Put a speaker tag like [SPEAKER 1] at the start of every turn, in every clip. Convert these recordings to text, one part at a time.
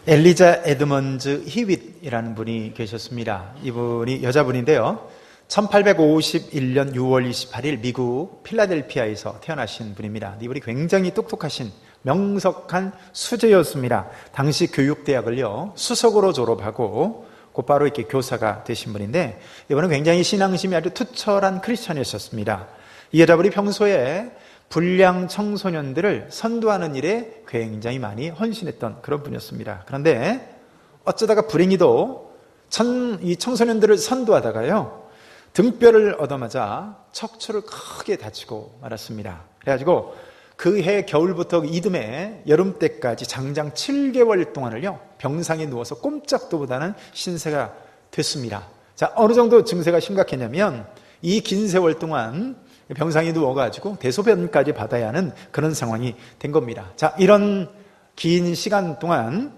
[SPEAKER 1] 엘리자 에드먼즈 히윗이라는 분이 계셨습니다. 이분이 여자분인데요. 1851년 6월 28일 미국 필라델피아에서 태어나신 분입니다. 이분이 굉장히 똑똑하신 명석한 수재였습니다. 당시 교육대학을요 수석으로 졸업하고 곧바로 이렇게 교사가 되신 분인데, 이분은 굉장히 신앙심이 아주 투철한 크리스천이었습니다. 이 여자분이 평소에 불량 청소년들을 선도하는 일에 굉장히 많이 헌신했던 그런 분이었습니다. 그런데 어쩌다가 불행히도 이 청소년들을 선도하다가요 등뼈를 얻어맞아 척추를 크게 다치고 말았습니다. 그래가지고 그 해 겨울부터 이듬해 여름 때까지 장장 7개월 동안을요 병상에 누워서 꼼짝도 못하는 신세가 됐습니다. 자, 어느 정도 증세가 심각했냐면 이 긴 세월 동안 병상에 누워가지고 대소변까지 받아야 하는 그런 상황이 된 겁니다. 자, 이런 긴 시간 동안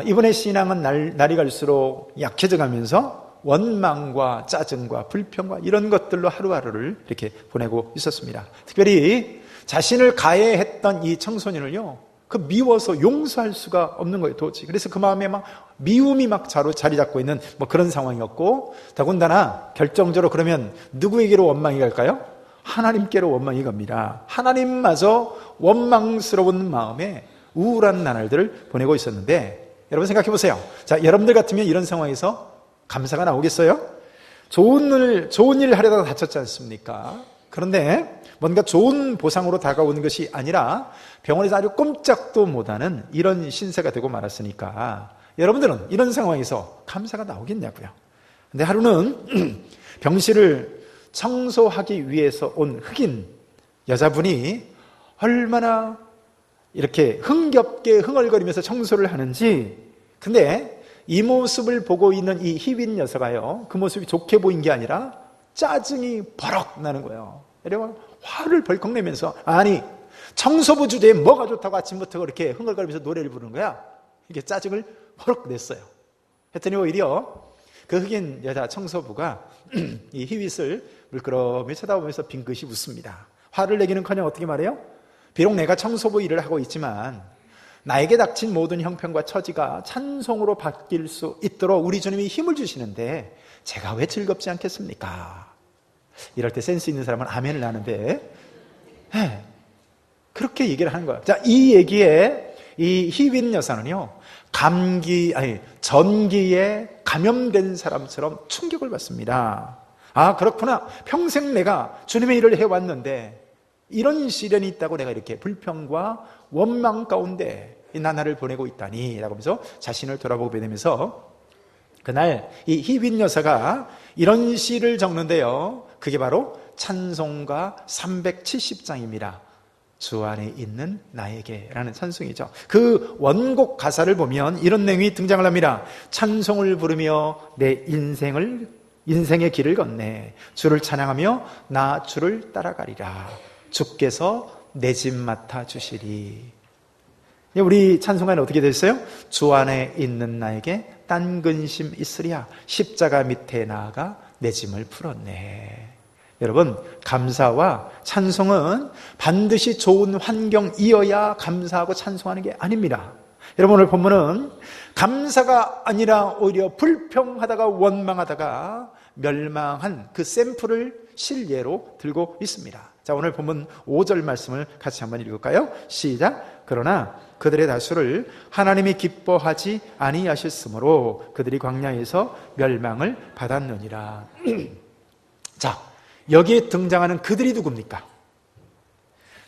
[SPEAKER 1] 이분의 신앙은 날이 갈수록 약해져 가면서 원망과 짜증과 불평과 이런 것들로 하루하루를 이렇게 보내고 있었습니다. 특별히 자신을 가해했던 이 청소년을요 그 미워서 용서할 수가 없는 거예요, 도저히. 그래서 그 마음에 막 미움이 막 자리 잡고 있는 뭐 그런 상황이었고, 더군다나 결정적으로 그러면 누구에게로 원망이 갈까요? 하나님께로 원망이 갑니다. 하나님마저 원망스러운 마음에 우울한 나날들을 보내고 있었는데, 여러분 생각해 보세요. 자, 여러분들 같으면 이런 상황에서 감사가 나오겠어요? 좋은 일 하려다가 다쳤지 않습니까? 그런데 뭔가 좋은 보상으로 다가오는 것이 아니라 병원에서 아주 꼼짝도 못하는 이런 신세가 되고 말았으니까 여러분들은 이런 상황에서 감사가 나오겠냐고요. 근데 하루는 병실을 청소하기 위해서 온 흑인 여자분이 얼마나 이렇게 흥겹게 흥얼거리면서 청소를 하는지, 근데 이 모습을 보고 있는 이 히빈 여사가요 그 모습이 좋게 보인 게 아니라 짜증이 버럭 나는 거예요. 여러분 화를 벌컥 내면서, 아니 청소부 주제에 뭐가 좋다고 아침부터 그렇게 흥얼거리면서 노래를 부르는 거야? 이게 짜증을 버럭 냈어요. 했더니 오히려 그 흑인 여자 청소부가 이 히윗을 물끄러미 쳐다보면서 빙긋이 웃습니다. 화를 내기는커녕 어떻게 말해요? 비록 내가 청소부 일을 하고 있지만 나에게 닥친 모든 형편과 처지가 찬송으로 바뀔 수 있도록 우리 주님이 힘을 주시는데 제가 왜 즐겁지 않겠습니까? 이럴 때 센스 있는 사람은 아멘을 하는데, 네, 그렇게 얘기를 하는 거예요. 자, 이 얘기에 이 히빈 여사는요 전기에 감염된 사람처럼 충격을 받습니다. 아, 그렇구나. 평생 내가 주님의 일을 해왔는데 이런 시련이 있다고 내가 이렇게 불평과 원망 가운데 이 나날을 보내고 있다니 라고 하면서 자신을 돌아보게 되면서 그날 이 히빈 여사가 이런 시를 적는데요, 그게 바로 찬송가 370장입니다. 주 안에 있는 나에게 라는 찬송이죠. 그 원곡 가사를 보면 이런 내용이 등장을 합니다. 찬송을 부르며 내 인생의 길을 걷네. 주를 찬양하며 나 주를 따라가리라. 주께서 내 집 맡아주시리. 우리 찬송가는 어떻게 됐어요? 주 안에 있는 나에게 딴 근심 있으랴. 십자가 밑에 나아가 내 짐을 풀었네. 여러분, 감사와 찬송은 반드시 좋은 환경이어야 감사하고 찬송하는 게 아닙니다. 여러분, 오늘 본문은 감사가 아니라 오히려 불평하다가 원망하다가 멸망한 그 샘플을 실예로 들고 있습니다. 자, 오늘 본문 5절 말씀을 같이 한번 읽을까요? 시작. 그러나 그들의 다수를 하나님이 기뻐하지 아니하셨으므로 그들이 광야에서 멸망을 받았느니라. 자, 여기에 등장하는 그들이 누굽니까?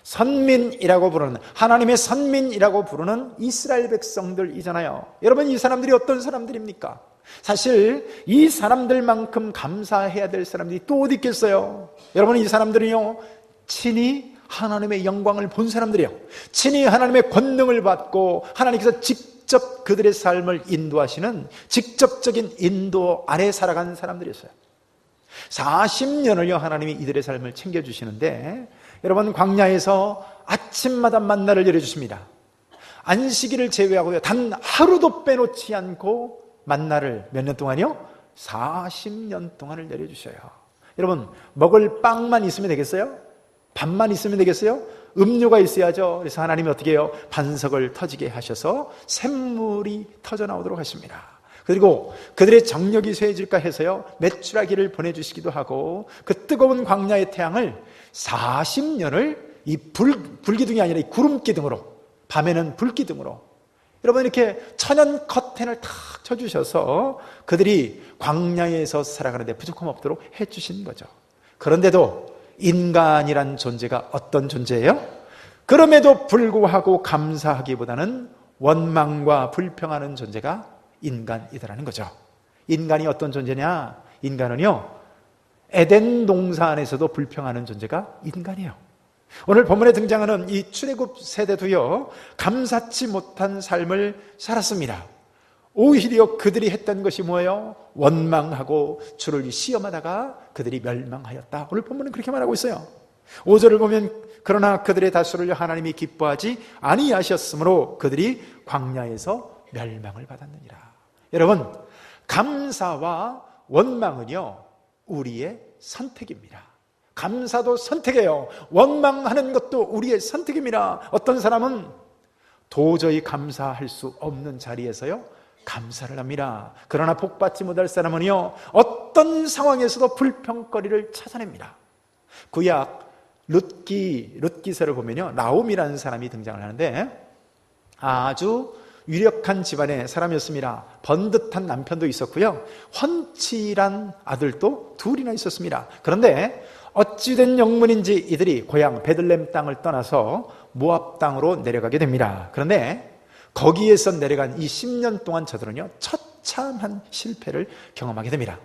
[SPEAKER 1] 선민이라고 부르는, 하나님의 선민이라고 부르는 이스라엘 백성들이잖아요. 여러분, 이 사람들이 어떤 사람들입니까? 사실 이 사람들만큼 감사해야 될 사람들이 또 어디 있겠어요? 여러분, 이 사람들은요 친히 하나님의 영광을 본 사람들이에요. 친히 하나님의 권능을 받고 하나님께서 직접 그들의 삶을 인도하시는 직접적인 인도 아래 살아가는 사람들이었어요. 40년을요 하나님이 이들의 삶을 챙겨주시는데, 여러분, 광야에서 아침마다 만나를 내려주십니다. 안식일을 제외하고요 단 하루도 빼놓지 않고 만나를 몇 년 동안이요? 40년 동안을 내려주셔요. 여러분, 먹을 빵만 있으면 되겠어요? 밥만 있으면 되겠어요? 음료가 있어야죠. 그래서 하나님이 어떻게 해요? 반석을 터지게 하셔서 샘물이 터져 나오도록 하십니다. 그리고 그들의 정력이 쇠해질까 해서요, 메추라기를 보내주시기도 하고, 그 뜨거운 광야의 태양을 40년을 이 불기둥이 아니라 이 구름기둥으로, 밤에는 불기둥으로, 여러분 이렇게 천연 커튼을 탁 쳐주셔서 그들이 광야에서 살아가는데 부족함 없도록 해주신 거죠. 그런데도 인간이란 존재가 어떤 존재예요? 그럼에도 불구하고 감사하기보다는 원망과 불평하는 존재가 인간이다라는 거죠. 인간이 어떤 존재냐? 인간은요, 에덴 동산 안에서도 불평하는 존재가 인간이에요. 오늘 본문에 등장하는 이 출애굽 세대도요, 감사치 못한 삶을 살았습니다. 오히려 그들이 했던 것이 뭐예요? 원망하고 주를 시험하다가 그들이 멸망하였다. 오늘 본문은 그렇게 말하고 있어요. 5절을 보면 그러나 그들의 다수를 하나님이 기뻐하지 아니하셨으므로 그들이 광야에서 멸망을 받았느니라. 여러분, 감사와 원망은요, 우리의 선택입니다. 감사도 선택이에요. 원망하는 것도 우리의 선택입니다. 어떤 사람은 도저히 감사할 수 없는 자리에서요, 감사를 합니다. 그러나 복받지 못할 사람은요, 어떤 상황에서도 불평거리를 찾아냅니다. 구약 룻기서를 보면요, 나옴이라는 사람이 등장을 하는데 아주 유력한 집안의 사람이었습니다. 번듯한 남편도 있었고요, 훤칠한 아들도 둘이나 있었습니다. 그런데 어찌된 영문인지 이들이 고향 베들레헴 땅을 떠나서 모압 땅으로 내려가게 됩니다. 그런데 거기에서 내려간 이 10년 동안 저들은요, 처참한 실패를 경험하게 됩니다.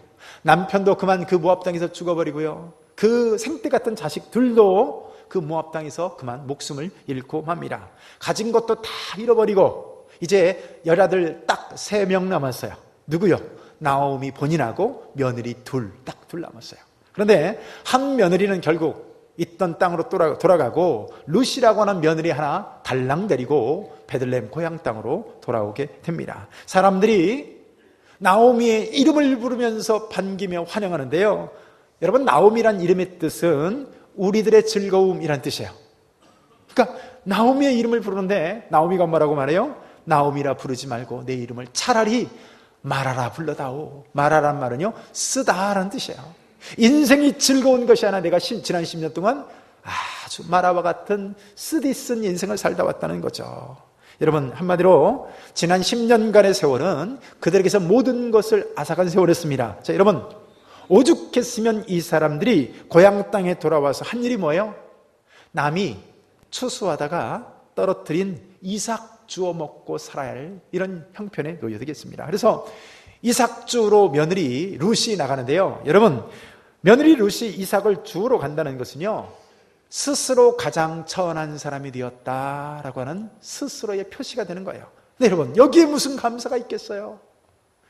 [SPEAKER 1] 남편도 그만 그 모압 땅에서 죽어버리고요, 그 생떼 같은 자식들도 그 모압 땅에서 그만 목숨을 잃고 맙니다. 가진 것도 다 잃어버리고 이제 여자들 딱 3명 남았어요. 누구요? 나오미 본인하고 며느리 딱 둘 남았어요. 그런데 한 며느리는 결국 있던 땅으로 돌아가고 룻이라고 하는 며느리 하나 달랑 데리고 베들레헴 고향 땅으로 돌아오게 됩니다. 사람들이 나오미의 이름을 부르면서 반기며 환영하는데요, 여러분, 나오미란 이름의 뜻은 우리들의 즐거움이란 뜻이에요. 그러니까 나오미의 이름을 부르는데 나오미가 뭐라고 말해요? 나오미라 부르지 말고 내 이름을 차라리 마라라 불러다오. 마라란 말은요, 쓰다라는 뜻이에요. 인생이 즐거운 것이 아니라 내가 지난 10년 동안 아주 마라와 같은 쓰디쓴 인생을 살다 왔다는 거죠. 여러분, 한마디로 지난 10년간의 세월은 그들에게서 모든 것을 앗아간 세월이었습니다. 자, 여러분, 오죽했으면 이 사람들이 고향 땅에 돌아와서 한 일이 뭐예요? 남이 추수하다가 떨어뜨린 이삭 주워 먹고 살아야 할 이런 형편에 놓여 되겠습니다. 그래서 이삭주로 며느리 룻이 나가는데요, 여러분, 며느리 룻이 이삭을 주우러 간다는 것은요, 스스로 가장 천한 사람이 되었다라고 하는 스스로의 표시가 되는 거예요. 네, 여러분, 여기에 무슨 감사가 있겠어요?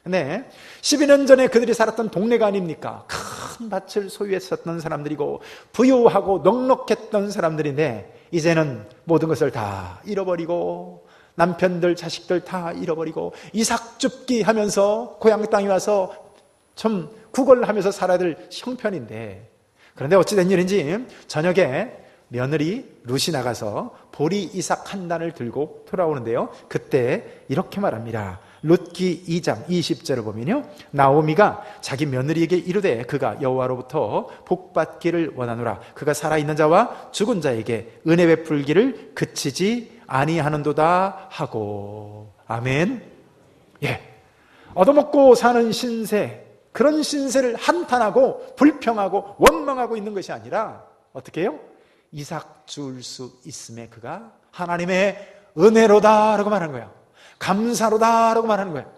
[SPEAKER 1] 네, 12년 전에 그들이 살았던 동네가 아닙니까? 큰 밭을 소유했었던 사람들이고 부유하고 넉넉했던 사람들인데 이제는 모든 것을 다 잃어버리고 남편들, 자식들 다 잃어버리고 이삭 줍기 하면서 고향 땅에 와서 좀 구걸하면서 살아야 될 형편인데, 그런데 어찌된 일인지 저녁에 며느리 룻이 나가서 보리 이삭 한 단을 들고 돌아오는데요, 그때 이렇게 말합니다. 룻기 2장 20절을 보면요, 나오미가 자기 며느리에게 이르되 그가 여호와로부터 복받기를 원하노라. 그가 살아있는 자와 죽은 자에게 은혜 베풀기를 그치지 아니하는도다 하고. 아멘. 예, 얻어먹고 사는 신세, 그런 신세를 한탄하고 불평하고 원망하고 있는 것이 아니라 어떻게 해요? 이삭 줄 수 있음에 그가 하나님의 은혜로다라고 말하는 거예요. 감사로다라고 말하는 거예요.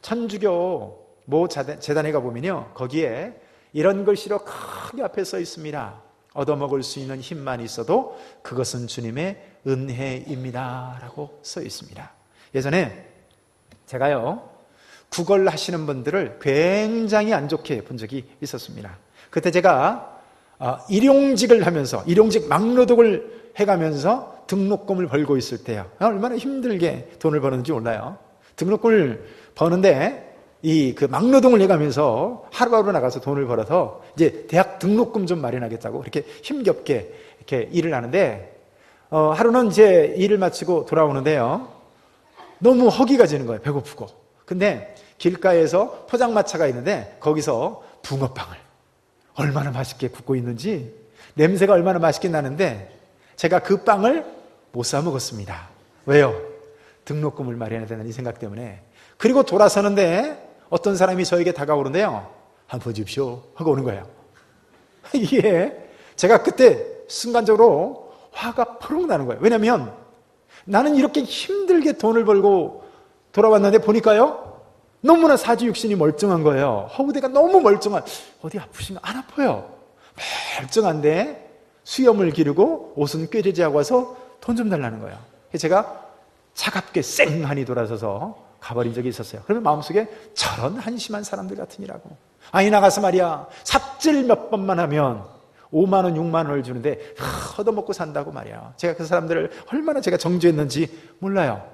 [SPEAKER 1] 천주교 모 재단에 가보면요, 거기에 이런 글씨로 크게 앞에 써 있습니다. 얻어먹을 수 있는 힘만 있어도 그것은 주님의 은혜입니다 라고 써 있습니다. 예전에 제가요, 구걸 하시는 분들을 굉장히 안 좋게 본 적이 있었습니다. 그때 제가 일용직을 하면서, 일용직 막노동을 해가면서 등록금을 벌고 있을 때요, 얼마나 힘들게 돈을 버는지 몰라요. 등록금을 버는데 그 막노동을 해가면서 하루하루 나가서 돈을 벌어서 이제 대학 등록금 좀 마련하겠다고 그렇게 힘겹게 이렇게 일을 하는데, 하루는 이제 일을 마치고 돌아오는데요. 너무 허기가 지는 거예요. 배고프고. 근데 길가에서 포장마차가 있는데 거기서 붕어빵을 얼마나 맛있게 굽고 있는지 냄새가 얼마나 맛있게 나는데 제가 그 빵을 못 사 먹었습니다. 왜요? 등록금을 마련해야 된다는 이 생각 때문에. 그리고 돌아서는데 어떤 사람이 저에게 다가오는데요. 한번 주십시오 하고 오는 거예요. 이게 제가 그때 순간적으로 화가 퍼럭 나는 거예요. 왜냐하면 나는 이렇게 힘들게 돈을 벌고 돌아왔는데 보니까요, 너무나 사지육신이 멀쩡한 거예요. 허우대가 너무 멀쩡한, 어디 아프신가? 안 아파요. 멀쩡한데 수염을 기르고 옷은 꾀지지하고 와서 돈 좀 달라는 거예요. 제가 차갑게 쌩하니 돌아서서 가버린 적이 있었어요. 그러면 마음속에 저런 한심한 사람들 같으니라고. 아니 나가서 말이야, 삽질 몇 번만 하면 5만 원, 6만 원을 주는데 얻어먹고 산다고 말이야. 제가 그 사람들을 얼마나 제가 정죄했는지 몰라요.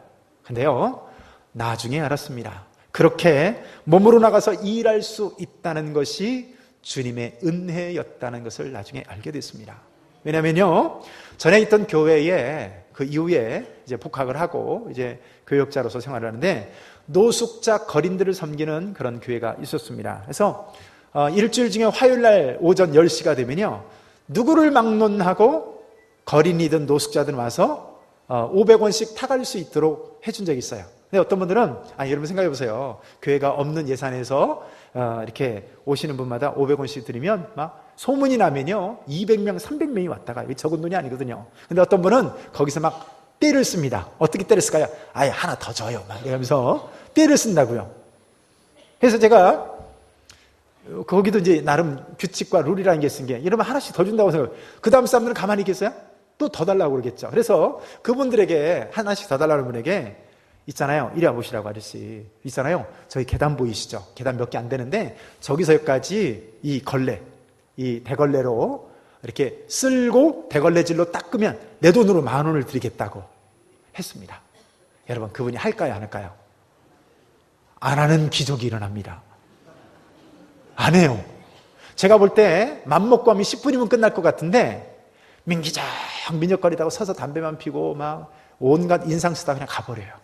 [SPEAKER 1] 근데요, 나중에 알았습니다. 그렇게 몸으로 나가서 일할 수 있다는 것이 주님의 은혜였다는 것을 나중에 알게 됐습니다. 왜냐면요, 전에 있던 교회에 그 이후에 이제 복학을 하고 이제 교역자로서 생활을 하는데 노숙자 거린들을 섬기는 그런 교회가 있었습니다. 그래서 일주일 중에 화요일 날 오전 10시가 되면요, 누구를 막론하고 거린이든 노숙자든 와서 500원씩 타갈 수 있도록 해준 적이 있어요. 근데 어떤 분들은, 여러분 생각해 보세요. 교회가 없는 예산에서 이렇게 오시는 분마다 500원씩 드리면 막 소문이 나면요, 200명, 300명이 왔다가, 적은 돈이 아니거든요. 근데 어떤 분은 거기서 막 떼를 씁니다. 어떻게 떼를 쓸까요? 아예 하나 더 줘요. 막 이러면서 떼를 쓴다고요. 그래서 제가 거기도 이제 나름 규칙과 룰이라는 게 쓴 게, 이러면 하나씩 더 준다고 생각해요. 그 다음 사람들은 가만히 있겠어요? 또 더 달라고 그러겠죠. 그래서 그분들에게, 하나씩 더 달라는 분에게, 있잖아요, 이리 와보시라고 아저씨. 있잖아요, 저희 계단 보이시죠? 계단 몇 개 안 되는데 저기서 여기까지 이 걸레, 이 대걸레로 이렇게 쓸고 대걸레질로 닦으면 내 돈으로 10,000원을 드리겠다고 했습니다. 여러분, 그분이 할까요, 안 할까요? 안 하는 기적이 일어납니다. 안 해요. 제가 볼 때 맘먹고 하면 10분이면 끝날 것 같은데 민기적 민혁거리다가 서서 담배만 피고 막 온갖 인상 쓰다 그냥 가버려요.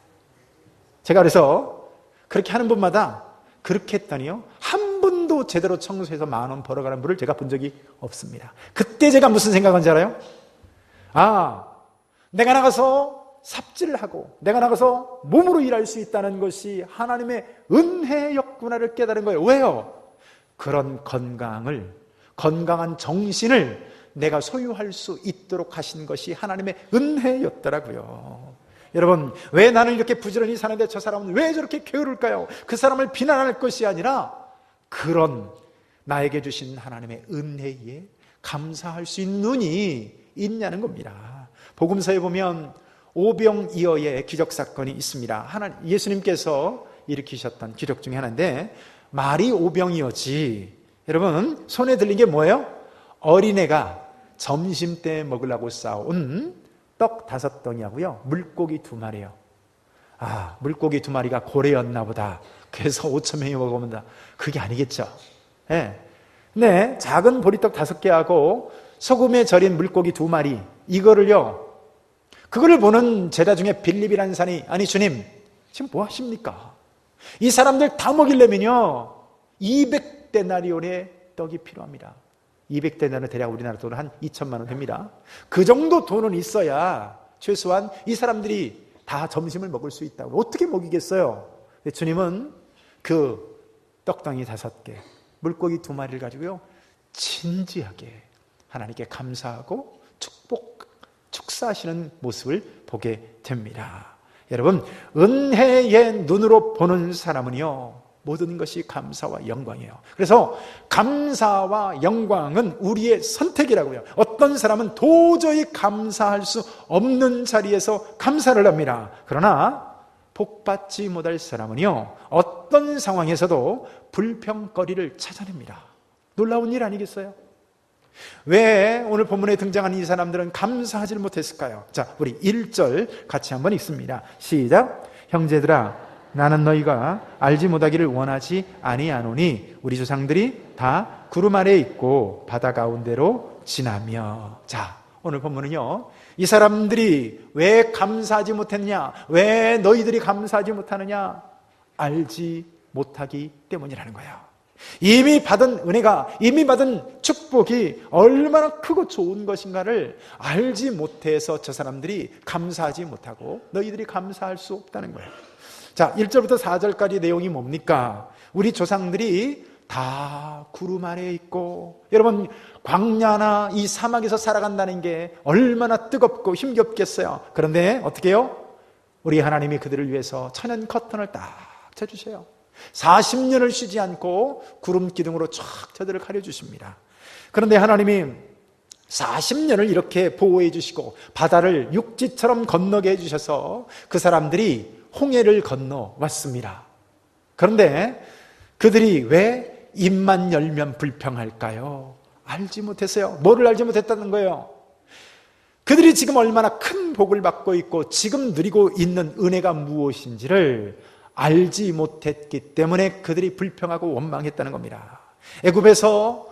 [SPEAKER 1] 제가 그래서 그렇게 하는 분마다 그렇게 했더니요, 한 번도 제대로 청소해서 10,000원 벌어가는 분을 제가 본 적이 없습니다. 그때 제가 무슨 생각한지 알아요? 내가 나가서 삽질을 하고 내가 나가서 몸으로 일할 수 있다는 것이 하나님의 은혜였구나를 깨달은 거예요. 왜요? 그런 건강한 정신을 내가 소유할 수 있도록 하신 것이 하나님의 은혜였더라고요. 여러분, 왜 나는 이렇게 부지런히 사는데 저 사람은 왜 저렇게 게으를까요? 그 사람을 비난할 것이 아니라 그런 나에게 주신 하나님의 은혜에 감사할 수 있는 눈이 있냐는 겁니다. 복음서에 보면 오병이어의 기적사건이 있습니다. 예수님께서 일으키셨던 기적 중에 하나인데, 말이 오병이어지, 여러분 손에 들린 게 뭐예요? 어린애가 점심때 먹으려고 싸온 떡 5덩이하고요, 물고기 2마리요. 물고기 2마리가 고래였나 보다. 그래서 5,000명이 먹어본다. 그게 아니겠죠. 네, 작은 보리떡 5개하고 소금에 절인 물고기 2마리, 그거를 보는 제자 중에 빌립이라는 사람이, 아니 주님, 지금 뭐 하십니까? 이 사람들 다 먹이려면요 200데나리온의 떡이 필요합니다. 200데나리온 대략 우리나라 돈은 한 2,000만 원 됩니다. 그 정도 돈은 있어야 최소한 이 사람들이 다 점심을 먹을 수 있다고. 어떻게 먹이겠어요? 주님은 그 떡덩이 5개, 물고기 2마리를 가지고요, 진지하게 하나님께 감사하고 축사하시는 모습을 보게 됩니다. 여러분, 은혜의 눈으로 보는 사람은요, 모든 것이 감사와 영광이에요. 그래서 감사와 영광은 우리의 선택이라고요. 어떤 사람은 도저히 감사할 수 없는 자리에서 감사를 합니다. 그러나 복받지 못할 사람은요, 어떤 상황에서도 불평거리를 찾아냅니다. 놀라운 일 아니겠어요? 왜 오늘 본문에 등장하는 이 사람들은 감사하지 못했을까요? 자, 우리 1절 같이 한번 읽습니다. 시작. 형제들아, 나는 너희가 알지 못하기를 원하지 아니하노니 우리 조상들이 다 구름 아래에 있고 바다 가운데로 지나며. 자, 오늘 본문은요, 이 사람들이 왜 감사하지 못했냐? 왜 너희들이 감사하지 못하느냐? 알지 못하기 때문이라는 거예요. 이미 받은 은혜가, 이미 받은 축복이 얼마나 크고 좋은 것인가를 알지 못해서 저 사람들이 감사하지 못하고 너희들이 감사할 수 없다는 거예요. 자, 1절부터 4절까지 내용이 뭡니까? 우리 조상들이 다 구름 아래에 있고, 여러분 광야나 이 사막에서 살아간다는 게 얼마나 뜨겁고 힘겹겠어요. 그런데 어떻게 해요? 우리 하나님이 그들을 위해서 천연 커튼을 딱 쳐주세요. 40년을 쉬지 않고 구름 기둥으로 쫙 저들을 가려주십니다. 그런데 하나님이 40년을 이렇게 보호해 주시고 바다를 육지처럼 건너게 해주셔서 그 사람들이 홍해를 건너 왔습니다. 그런데 그들이 왜 입만 열면 불평할까요? 알지 못했어요. 뭐를 알지 못했다는 거예요? 그들이 지금 얼마나 큰 복을 받고 있고 지금 누리고 있는 은혜가 무엇인지를 알지 못했기 때문에 그들이 불평하고 원망했다는 겁니다. 애굽에서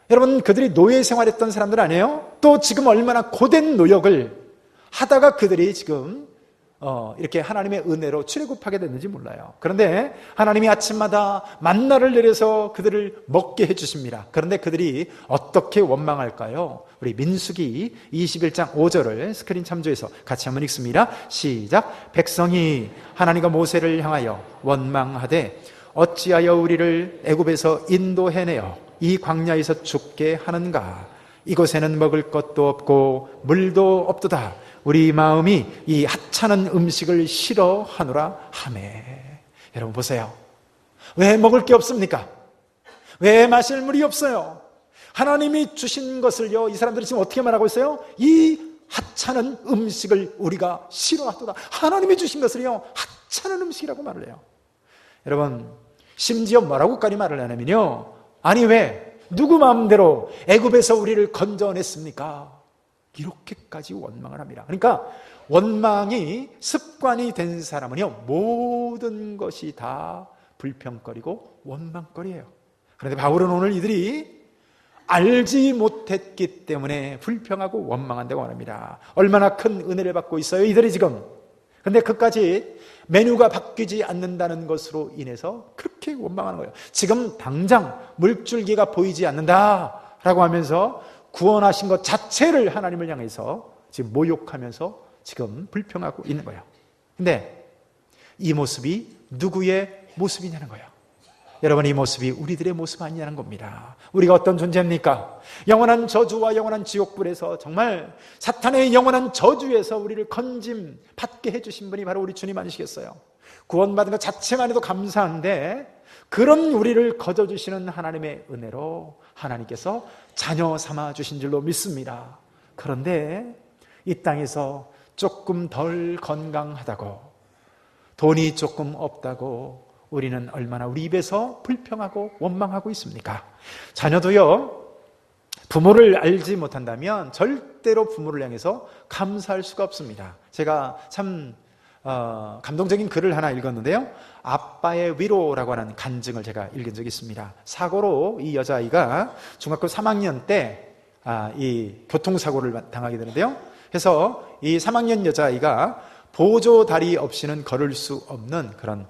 [SPEAKER 1] 여러분 그들이 노예 생활했던 사람들 아니에요? 또 지금 얼마나 고된 노력을 하다가 그들이 지금 이렇게 하나님의 은혜로 출애굽하게 됐는지 몰라요. 그런데 하나님이 아침마다 만나를 내려서 그들을 먹게 해주십니다. 그런데 그들이 어떻게 원망할까요? 우리 민수기 21장 5절을 스크린 참조해서 같이 한번 읽습니다. 시작. 백성이 하나님과 모세를 향하여 원망하되 어찌하여 우리를 애굽에서 인도해내어 이 광야에서 죽게 하는가? 이곳에는 먹을 것도 없고 물도 없도다. 우리 마음이 이 하찮은 음식을 싫어하노라 하매. 여러분 보세요. 왜 먹을 게 없습니까? 왜 마실 물이 없어요? 하나님이 주신 것을요, 이 사람들이 지금 어떻게 말하고 있어요? 이 하찮은 음식을 우리가 싫어하도다. 하나님이 주신 것을요, 하찮은 음식이라고 말을 해요. 여러분, 심지어 뭐라고까지 말을 하냐면요, 아니 왜 누구 마음대로 애굽에서 우리를 건져냈습니까? 이렇게까지 원망을 합니다. 그러니까 원망이 습관이 된 사람은요, 모든 것이 다 불평거리고 원망거리예요. 그런데 바울은 오늘 이들이 알지 못했기 때문에 불평하고 원망한다고 말합니다. 얼마나 큰 은혜를 받고 있어요, 이들이 지금. 그런데 그까지 메뉴가 바뀌지 않는다는 것으로 인해서 그렇게 원망하는 거예요. 지금 당장 물줄기가 보이지 않는다라고 하면서 구원하신 것 자체를 하나님을 향해서 지금 모욕하면서 지금 불평하고 있는 거예요. 근데 이 모습이 누구의 모습이냐는 거예요. 여러분, 이 모습이 우리들의 모습 아니냐는 겁니다. 우리가 어떤 존재입니까? 영원한 저주와 영원한 지옥불에서, 정말 사탄의 영원한 저주에서 우리를 건짐 받게 해주신 분이 바로 우리 주님 아니시겠어요? 구원받은 것 자체만 해도 감사한데 그런 우리를 거저주시는 하나님의 은혜로 하나님께서 자녀 삼아 주신 줄로 믿습니다. 그런데 이 땅에서 조금 덜 건강하다고, 돈이 조금 없다고 우리는 얼마나 우리 입에서 불평하고 원망하고 있습니까? 자녀도요, 부모를 알지 못한다면 절대로 부모를 향해서 감사할 수가 없습니다. 제가 참 감동적인 글을 하나 읽었는데요, 아빠의 위로라고 하는 간증을 제가 읽은 적이 있습니다. 사고로 이 여자아이가 중학교 3학년 때 이 교통사고를 당하게 되는데요, 그래서 이 3학년 여자아이가 보조다리 없이는 걸을 수 없는 그런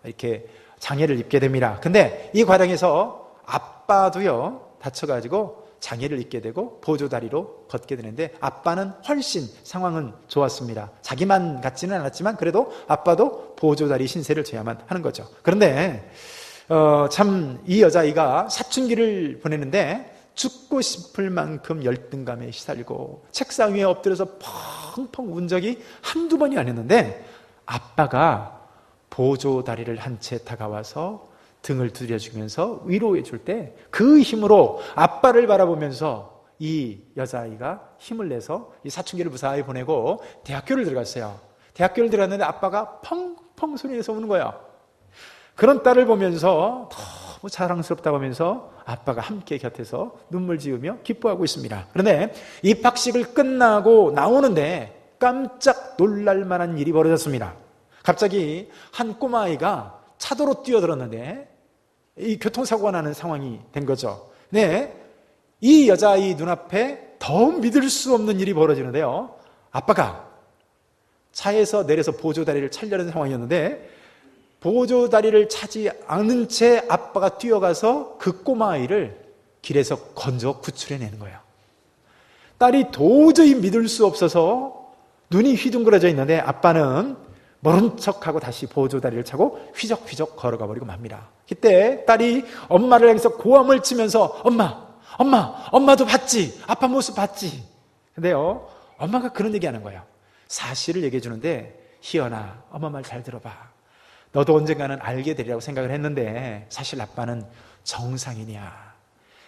[SPEAKER 1] 이렇게 장애를 입게 됩니다. 근데 이 과정에서 아빠도요, 다쳐가지고 장애를 입게 되고 보조다리로 걷게 되는데 아빠는 훨씬 상황은 좋았습니다. 자기만 같지는 않았지만 그래도 아빠도 보조다리 신세를 져야만 하는 거죠. 그런데 참 이 여자아이가 사춘기를 보내는데 죽고 싶을 만큼 열등감에 시달리고 책상 위에 엎드려서 펑펑 운 적이 한두 번이 아니었는데 아빠가 보조다리를 한 채 다가와서 등을 두드려주면서 위로해 줄 때 그 힘으로 아빠를 바라보면서 이 여자아이가 힘을 내서 이 사춘기를 무사히 보내고 대학교를 들어갔어요. 대학교를 들어갔는데 아빠가 펑펑 소리내서 우는 거예요. 그런 딸을 보면서 너무 자랑스럽다고 하면서 아빠가 함께 곁에서 눈물 지으며 기뻐하고 있습니다. 그런데 입학식을 끝나고 나오는데 깜짝 놀랄 만한 일이 벌어졌습니다. 갑자기 한 꼬마아이가 차도로 뛰어들었는데 이 교통사고가 나는 상황이 된 거죠. 네, 이 여자아이 눈앞에 더 믿을 수 없는 일이 벌어지는데요, 아빠가 차에서 내려서 보조다리를 차려는 상황이었는데 보조다리를 차지 않은 채 아빠가 뛰어가서 그 꼬마아이를 길에서 건져 구출해내는 거예요. 딸이 도저히 믿을 수 없어서 눈이 휘둥그레져 있는데 아빠는 모른 척하고 다시 보조다리를 차고 휘적휘적 걸어가 버리고 맙니다. 그때 딸이 엄마를 향해서 고함을 치면서 엄마도 봤지? 아빠 모습 봤지? 근데요, 엄마가 그런 얘기하는 거예요. 사실을 얘기해 주는데, 희연아, 엄마 말 잘 들어봐. 너도 언젠가는 알게 되리라고 생각을 했는데 사실 아빠는 정상인이야.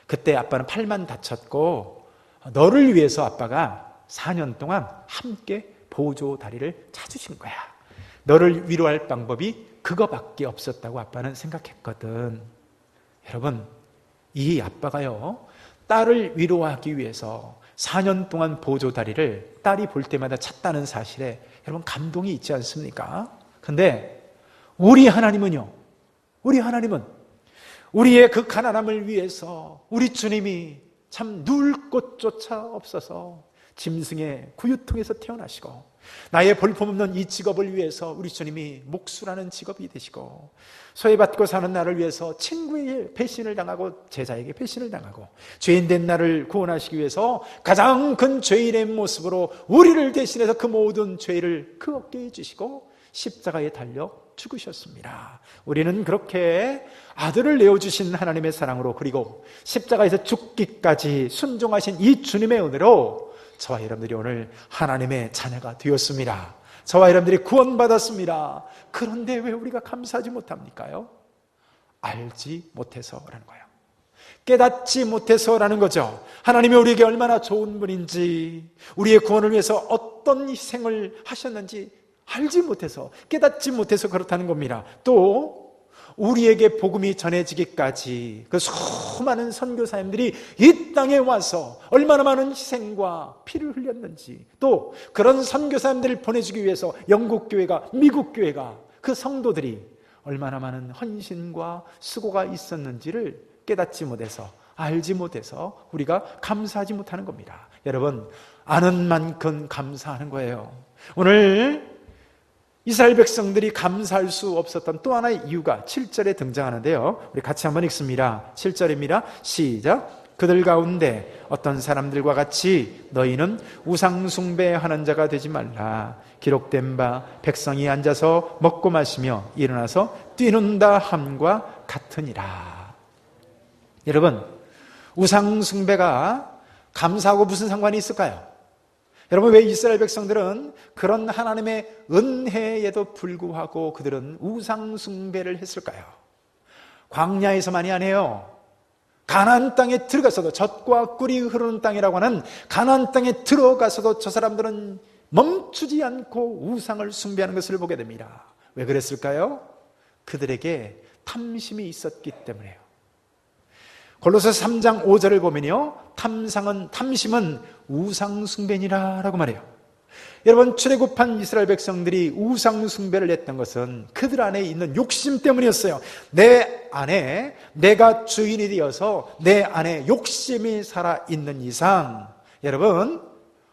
[SPEAKER 1] 그때 아빠는 팔만 다쳤고 너를 위해서 아빠가 4년 동안 함께 보조다리를 찾으신 거야. 너를 위로할 방법이 그거밖에 없었다고 아빠는 생각했거든. 여러분, 이 아빠가요, 딸을 위로하기 위해서 4년 동안 보조다리를 딸이 볼 때마다 찾다는 사실에 여러분 감동이 있지 않습니까? 근데 우리 하나님은요, 우리 하나님은 우리의 그 가난함을 위해서 우리 주님이 참 누울 곳조차 없어서 짐승의 구유통에서 태어나시고 나의 볼품없는 이 직업을 위해서 우리 주님이 목수라는 직업이 되시고 소외받고 사는 나를 위해서 친구에게 배신을 당하고 제자에게 배신을 당하고 죄인된 나를 구원하시기 위해서 가장 큰 죄인의 모습으로 우리를 대신해서 그 모든 죄를 그 어깨에 지시고 십자가에 달려 죽으셨습니다. 우리는 그렇게 아들을 내어주신 하나님의 사랑으로, 그리고 십자가에서 죽기까지 순종하신 이 주님의 은혜로 저와 여러분들이 오늘 하나님의 자녀가 되었습니다. 저와 여러분들이 구원받았습니다. 그런데 왜 우리가 감사하지 못합니까요? 알지 못해서라는 거예요. 깨닫지 못해서라는 거죠. 하나님이 우리에게 얼마나 좋은 분인지, 우리의 구원을 위해서 어떤 희생을 하셨는지 알지 못해서, 깨닫지 못해서 그렇다는 겁니다. 또 우리에게 복음이 전해지기까지 그 수많은 선교사님들이 이 땅에 와서 얼마나 많은 희생과 피를 흘렸는지, 또 그런 선교사님들을 보내주기 위해서 영국 교회가, 미국 교회가, 그 성도들이 얼마나 많은 헌신과 수고가 있었는지를 깨닫지 못해서, 알지 못해서 우리가 감사하지 못하는 겁니다. 여러분, 아는 만큼 감사하는 거예요. 오늘 이스라엘 백성들이 감사할 수 없었던 또 하나의 이유가 7절에 등장하는데요, 우리 같이 한번 읽습니다. 7절입니다. 시작. 그들 가운데 어떤 사람들과 같이 너희는 우상 숭배하는 자가 되지 말라. 기록된 바 백성이 앉아서 먹고 마시며 일어나서 뛰는다 함과 같으니라. 여러분, 우상 숭배가 감사하고 무슨 상관이 있을까요? 여러분, 왜 이스라엘 백성들은 그런 하나님의 은혜에도 불구하고 그들은 우상 숭배를 했을까요? 광야에서만이 아니에요. 가나안 땅에 들어가서도, 젖과 꿀이 흐르는 땅이라고 하는 가나안 땅에 들어가서도 저 사람들은 멈추지 않고 우상을 숭배하는 것을 보게 됩니다. 왜 그랬을까요? 그들에게 탐심이 있었기 때문에요. 골로새서 3장 5절을 보면요, 탐심은 우상 숭배니라라고 말해요. 여러분, 출애굽한 이스라엘 백성들이 우상 숭배를 했던 것은 그들 안에 있는 욕심 때문이었어요. 내 안에 내가 주인이 되어서 내 안에 욕심이 살아있는 이상, 여러분,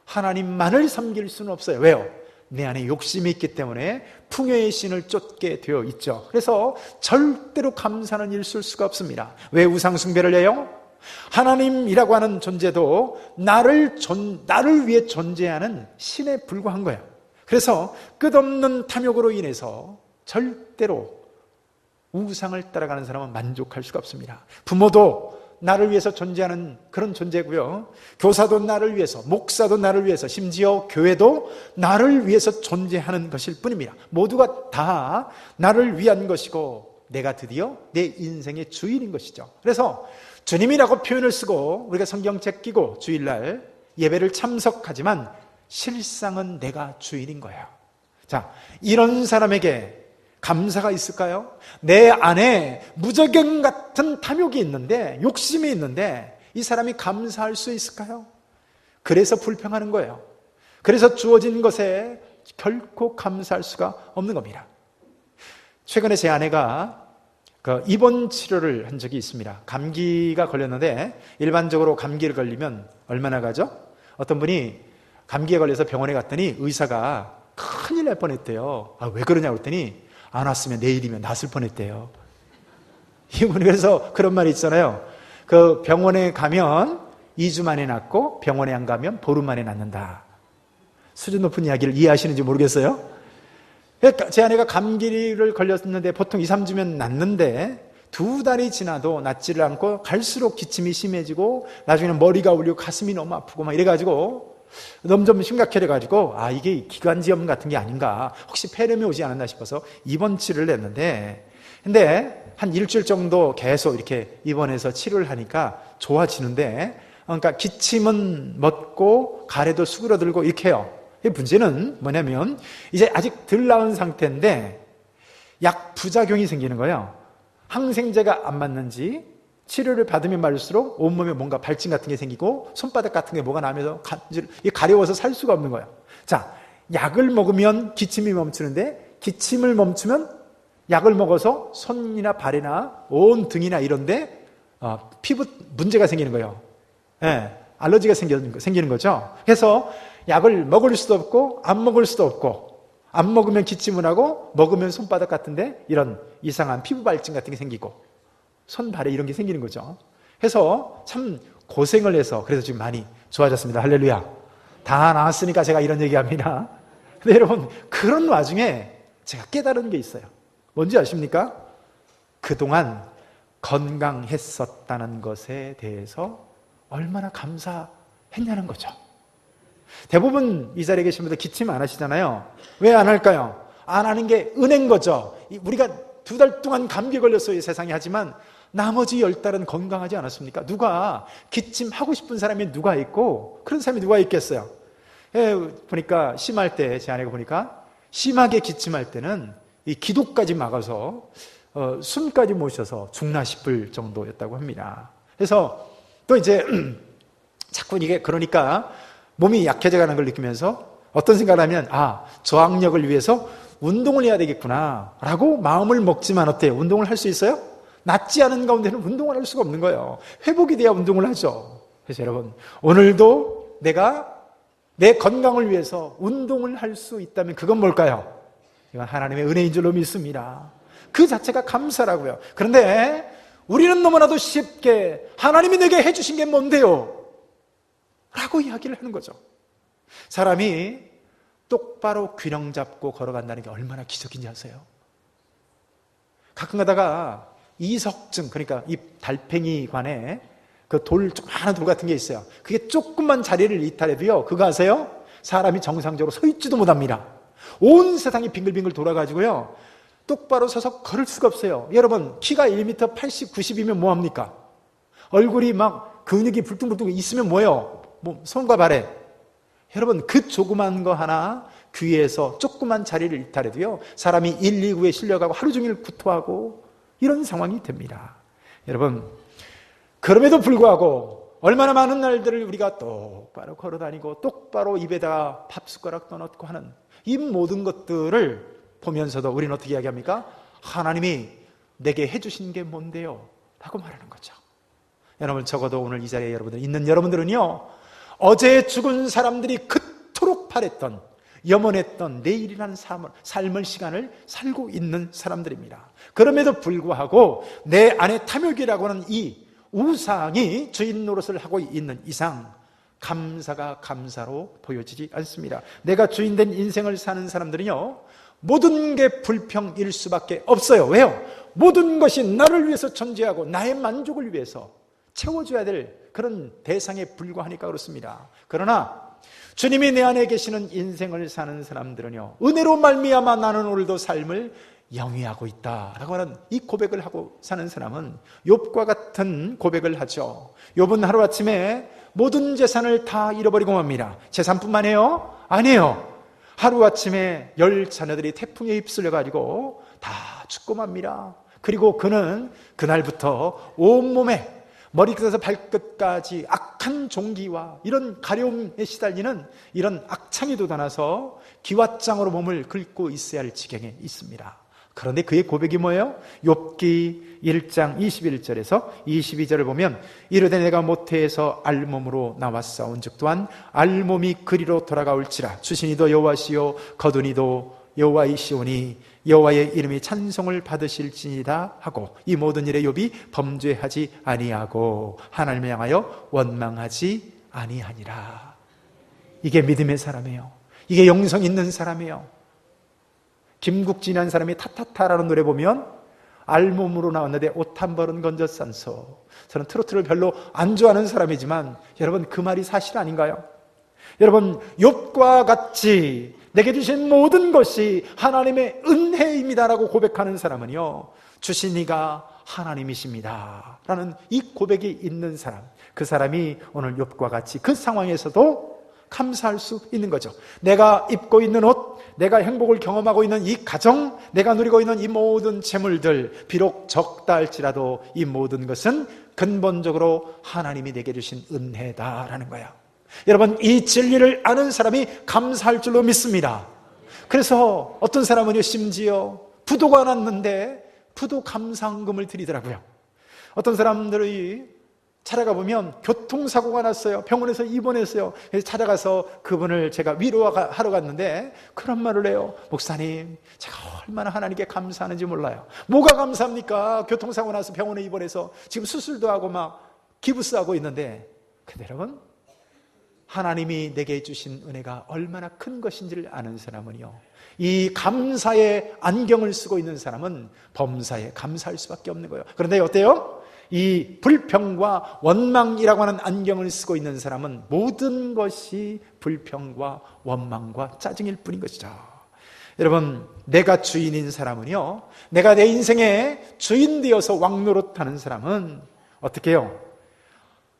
[SPEAKER 1] 하나님만을 섬길 수는 없어요. 왜요? 내 안에 욕심이 있기 때문에 풍요의 신을 쫓게 되어 있죠. 그래서 절대로 감사는 있을 수가 없습니다. 왜 우상 숭배를 해요? 하나님이라고 하는 존재도 나를 위해 존재하는 신에 불과한 거예요. 그래서 끝없는 탐욕으로 인해서 절대로 우상을 따라가는 사람은 만족할 수가 없습니다. 부모도 나를 위해서 존재하는 그런 존재고요, 교사도 나를 위해서, 목사도 나를 위해서, 심지어 교회도 나를 위해서 존재하는 것일 뿐입니다. 모두가 다 나를 위한 것이고 내가 드디어 내 인생의 주인인 것이죠. 그래서 주님이라고 표현을 쓰고 우리가 성경책 끼고 주일날 예배를 참석하지만 실상은 내가 주인인 거예요. 자, 이런 사람에게 감사가 있을까요? 내 안에 무저갱 같은 탐욕이 있는데, 욕심이 있는데 이 사람이 감사할 수 있을까요? 그래서 불평하는 거예요. 그래서 주어진 것에 결코 감사할 수가 없는 겁니다. 최근에 제 아내가 입원 치료를 한 적이 있습니다. 감기가 걸렸는데 일반적으로 감기를 걸리면 얼마나 가죠? 어떤 분이 감기에 걸려서 병원에 갔더니 의사가 큰일 날 뻔했대요. 왜 그러냐고 그랬더니 안 왔으면 내일이면 낫을 뻔했대요. 이분이 그래서 그런 말이 있잖아요. 그 병원에 가면 2주 만에 낫고 병원에 안 가면 보름 만에 낫는다. 수준 높은 이야기를 이해하시는지 모르겠어요. 제 아내가 감기를 걸렸는데 보통 2, 3주면 낫는데 2달이 지나도 낫지를 않고 갈수록 기침이 심해지고 나중에는 머리가 울리고 가슴이 너무 아프고 막 이래가지고 점점 심각해져가지고 이게 기관지염 같은 게 아닌가, 혹시 폐렴이 오지 않았나 싶어서 입원 치료를 했는데, 근데 한 일주일 정도 계속 이렇게 입원해서 치료를 하니까 좋아지는데, 그러니까 기침은 멎고 가래도 수그러들고 이렇게 해요. 문제는 뭐냐면 이제 아직 덜 나은 상태인데 약 부작용이 생기는 거예요. 항생제가 안 맞는지 치료를 받으면 받을수록 온몸에 뭔가 발진 같은 게 생기고 손바닥 같은 게 뭐가 나면서 가려워서 살 수가 없는 거예요. 자, 약을 먹으면 기침이 멈추는데 기침을 멈추면 약을 먹어서 손이나 발이나 온 등이나 이런데 피부 문제가 생기는 거예요. 네, 알러지가 생기는 거죠. 그래서 약을 먹을 수도 없고 안 먹을 수도 없고, 안 먹으면 기침을 하고 먹으면 손바닥 같은데 이런 이상한 피부 발진 같은 게 생기고 손, 발에 이런 게 생기는 거죠. 해서 참 고생을 해서 그래서 지금 많이 좋아졌습니다. 할렐루야. 다 나았으니까 제가 이런 얘기합니다. 근데 여러분, 그런 와중에 제가 깨달은 게 있어요. 뭔지 아십니까? 그동안 건강했었다는 것에 대해서 얼마나 감사했냐는 거죠. 대부분 이 자리에 계신 분들 기침 안 하시잖아요. 왜 안 할까요? 안 하는 게 은혜인 거죠. 우리가 2달 동안 감기 걸렸어요, 이 세상에. 하지만 나머지 10달은 건강하지 않았습니까? 누가 기침하고 싶은 사람이 누가 있고 그런 사람이 누가 있겠어요? 보니까 심할 때, 제 아내가 보니까 심하게 기침할 때는 이 기도까지 막아서 숨까지 모셔서 죽나 싶을 정도였다고 합니다. 그래서 또 이제 자꾸 이게 그러니까 몸이 약해져가는 걸 느끼면서 어떤 생각을 하면 저항력을 위해서 운동을 해야 되겠구나 라고 마음을 먹지만 어때요? 운동을 할 수 있어요? 낫지 않은 가운데는 운동을 할 수가 없는 거예요. 회복이 돼야 운동을 하죠. 그래서 여러분, 오늘도 내가 내 건강을 위해서 운동을 할 수 있다면 그건 뭘까요? 이건 하나님의 은혜인 줄로 믿습니다. 그 자체가 감사라고요. 그런데 우리는 너무나도 쉽게 하나님이 내게 해주신 게 뭔데요? 라고 이야기를 하는 거죠. 사람이 똑바로 균형 잡고 걸어간다는 게 얼마나 기적인지 아세요? 가끔 가다가 이석증, 그러니까 이 달팽이관에 그 조그마한 돌 같은 게 있어요. 그게 조금만 자리를 이탈해도요, 그거 아세요? 사람이 정상적으로 서 있지도 못합니다. 온 세상이 빙글빙글 돌아가지고요, 똑바로 서서 걸을 수가 없어요. 여러분, 키가 1m 80, 90이면 뭐합니까? 얼굴이 막 근육이 불뚱불뚱 있으면 뭐예요? 손과 발에. 여러분, 그 조그만 거 하나 귀에서 조그만 자리를 이탈해도요, 사람이 119에 실려가고 하루 종일 구토하고 이런 상황이 됩니다. 여러분, 그럼에도 불구하고 얼마나 많은 날들을 우리가 똑바로 걸어다니고 똑바로 입에다 밥숟가락 떠넣고 하는 이 모든 것들을 보면서도 우리는 어떻게 이야기합니까? 하나님이 내게 해주신 게 뭔데요? 라고 말하는 거죠. 여러분, 적어도 오늘 이 자리에 있는 여러분들은요, 어제 죽은 사람들이 그토록 바랬던, 염원했던 내일이라는 삶을 시간을 살고 있는 사람들입니다. 그럼에도 불구하고 내 안에 탐욕이라고 하는 이 우상이 주인 노릇을 하고 있는 이상 감사가 감사로 보여지지 않습니다. 내가 주인된 인생을 사는 사람들은요, 모든 게 불평일 수밖에 없어요. 왜요? 모든 것이 나를 위해서 존재하고 나의 만족을 위해서 채워줘야 될 그런 대상에 불과하니까 그렇습니다. 그러나 주님이 내 안에 계시는 인생을 사는 사람들은요, 은혜로 말미암아 나는 오늘도 삶을 영위하고 있다라고 하는 이 고백을 하고 사는 사람은 욥과 같은 고백을 하죠. 욥은 하루아침에 모든 재산을 다 잃어버리고 맙니다. 재산뿐만 해요? 아니에요. 하루아침에 10 자녀들이 태풍에 휩쓸려가지고 다 죽고 맙니다. 그리고 그는 그날부터 온몸에 머리끝에서 발끝까지 악한 종기와 이런 가려움에 시달리는 이런 악창이 돋아나서 기왓장으로 몸을 긁고 있어야 할 지경에 있습니다. 그런데 그의 고백이 뭐예요? 욥기 1장 21절에서 22절을 보면 이르되 내가 모태에서 알몸으로 나왔사온즉 또한 알몸이 그리로 돌아가올지라 주신이도 여호와시요 거두니도 여호와이시오니 여호와의 이름이 찬송을 받으실지니라 하고 이 모든 일에 욥이 범죄하지 아니하고 하나님을 향하여 원망하지 아니하니라. 이게 믿음의 사람이에요. 이게 영성 있는 사람이에요. 김국진이라는 사람이 타타타라는 노래 보면 알몸으로 나왔는데 옷 한 벌은 건졌산소. 저는 트로트를 별로 안 좋아하는 사람이지만 여러분 그 말이 사실 아닌가요? 여러분 욥과 같이 내게 주신 모든 것이 하나님의 은혜입니다라고 고백하는 사람은요 주신 이가 하나님이십니다 라는 이 고백이 있는 사람, 그 사람이 오늘 욥과 같이 그 상황에서도 감사할 수 있는 거죠. 내가 입고 있는 옷, 내가 행복을 경험하고 있는 이 가정, 내가 누리고 있는 이 모든 재물들, 비록 적다 할지라도 이 모든 것은 근본적으로 하나님이 내게 주신 은혜다라는 거야. 여러분 이 진리를 아는 사람이 감사할 줄로 믿습니다. 그래서 어떤 사람은요 심지어 부도가 났는데 부도 감상금을 드리더라고요. 어떤 사람들이 찾아가 보면 교통사고가 났어요. 병원에서 입원했어요. 그래서 찾아가서 그분을 제가 위로하러 갔는데 그런 말을 해요. 목사님, 제가 얼마나 하나님께 감사하는지 몰라요. 뭐가 감사합니까? 교통사고 나서 병원에 입원해서 지금 수술도 하고 막 기부스 하고 있는데, 근데 여러분 하나님이 내게 주신 은혜가 얼마나 큰 것인지를 아는 사람은요 이 감사의 안경을 쓰고 있는 사람은 범사에 감사할 수밖에 없는 거예요. 그런데 어때요? 이 불평과 원망이라고 하는 안경을 쓰고 있는 사람은 모든 것이 불평과 원망과 짜증일 뿐인 것이죠. 여러분 내가 주인인 사람은요 내가 내 인생의 주인 되어서 왕노릇하는 사람은 어떻게 해요?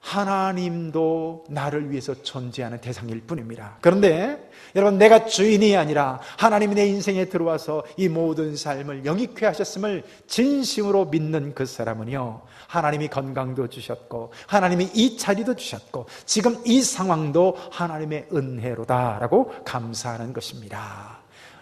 [SPEAKER 1] 하나님도 나를 위해서 존재하는 대상일 뿐입니다. 그런데 여러분 내가 주인이 아니라 하나님이 내 인생에 들어와서 이 모든 삶을 영입케 하셨음을 진심으로 믿는 그 사람은요 하나님이 건강도 주셨고 하나님이 이 자리도 주셨고 지금 이 상황도 하나님의 은혜로다라고 감사하는 것입니다.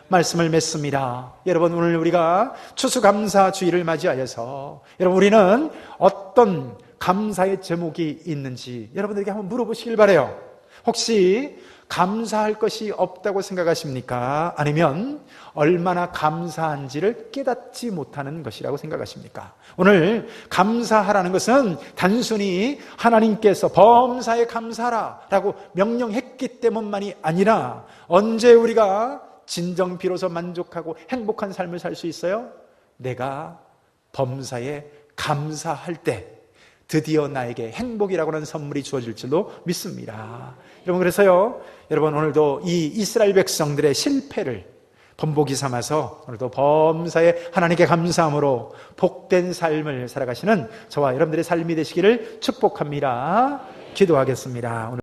[SPEAKER 1] 말씀을 맺습니다. 여러분 오늘 우리가 추수감사주일을 맞이하여서 여러분 우리는 어떤 감사의 제목이 있는지 여러분들에게 한번 물어보시길 바라요. 혹시 감사할 것이 없다고 생각하십니까? 아니면 얼마나 감사한지를 깨닫지 못하는 것이라고 생각하십니까? 오늘 감사하라는 것은 단순히 하나님께서 범사에 감사하라 라고 명령했기 때문만이 아니라 언제 우리가 진정 비로소 만족하고 행복한 삶을 살 수 있어요? 내가 범사에 감사할 때 드디어 나에게 행복이라고 하는 선물이 주어질 줄로 믿습니다. 여러분 그래서요 여러분 오늘도 이 이스라엘 백성들의 실패를 본보기 삼아서 오늘도 범사에 하나님께 감사함으로 복된 삶을 살아가시는 저와 여러분들의 삶이 되시기를 축복합니다. 기도하겠습니다.